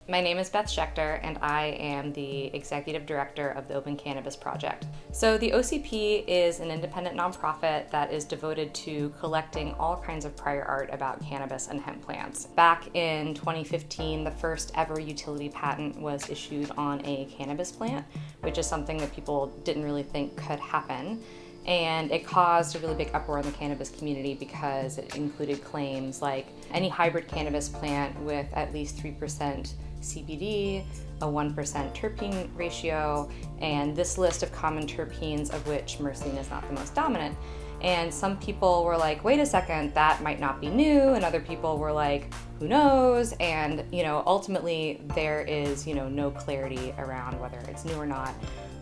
My name is Beth Schechter, and I am the Executive Director of the Open Cannabis Project. So the OCP is an independent nonprofit that is devoted to collecting all kinds of prior art about cannabis and hemp plants. Back in 2015, the first ever utility patent was issued on a cannabis plant, which is something that people didn't really think could happen. And it caused a really big uproar in the cannabis community because it included claims like any hybrid cannabis plant with at least 3% CBD, a 1% terpene ratio, and this list of common terpenes, of which myrcene is not the most dominant. And some people were like, wait a second, that might not be new, and other people were like, who knows? And ultimately there is no clarity around whether it's new or not.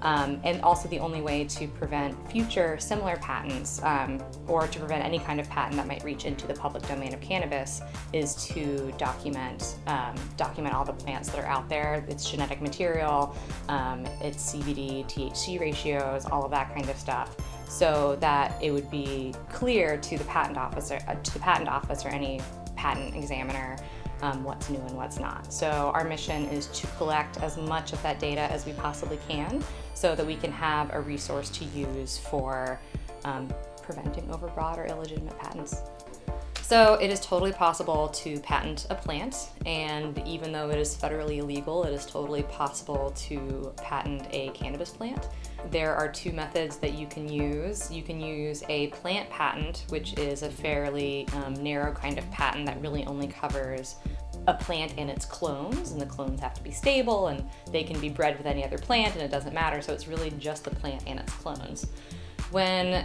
And also the only way to prevent future similar patents or to prevent any kind of patent that might reach into the public domain of cannabis is to document all the plants that are out there, its genetic material, its CBD, THC ratios, all of that kind of stuff, so that it would be clear to the patent office or any patent examiner what's new and what's not. So our mission is to collect as much of that data as we possibly can so that we can have a resource to use for preventing overbroad or illegitimate patents. So it is totally possible to patent a plant, and even though it is federally illegal, it is totally possible to patent a cannabis plant. There are two methods that you can use. You can use a plant patent, which is a fairly narrow kind of patent that really only covers a plant and its clones, and the clones have to be stable and they can be bred with any other plant and it doesn't matter, so it's really just the plant and its clones. When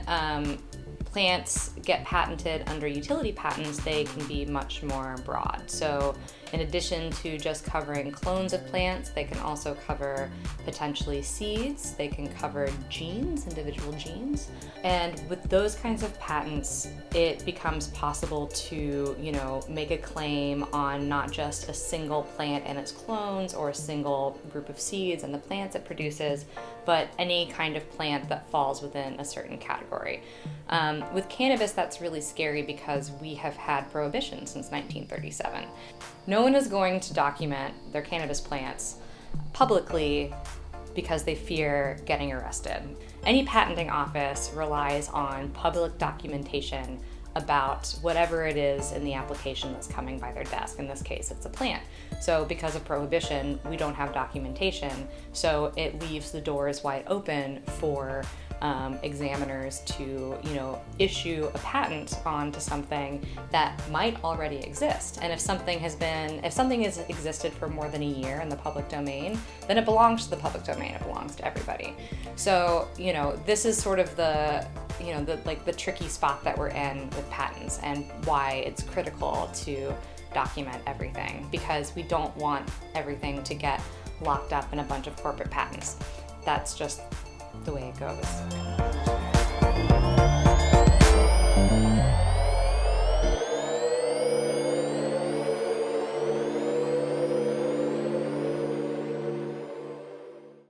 plants get patented under utility patents, they can be much more broad. So in addition to just covering clones of plants, they can also cover potentially seeds, they can cover genes, individual genes. And with those kinds of patents, it becomes possible to, make a claim on not just a single plant and its clones or a single group of seeds and the plants it produces, but any kind of plant that falls within a certain category. With cannabis, that's really scary because we have had prohibition since 1937. No one is going to document their cannabis plants publicly because they fear getting arrested. Any patenting office relies on public documentation about whatever it is in the application that's coming by their desk. In this case, it's a plant. So because of prohibition, we don't have documentation, so it leaves the doors wide open for examiners to, issue a patent onto something that might already exist. And if something has existed for more than a year in the public domain, then it belongs to the public domain. It belongs to everybody. So, this is sort of the tricky spot that we're in with patents and why it's critical to document everything, because we don't want everything to get locked up in a bunch of corporate patents. That's just the way it goes.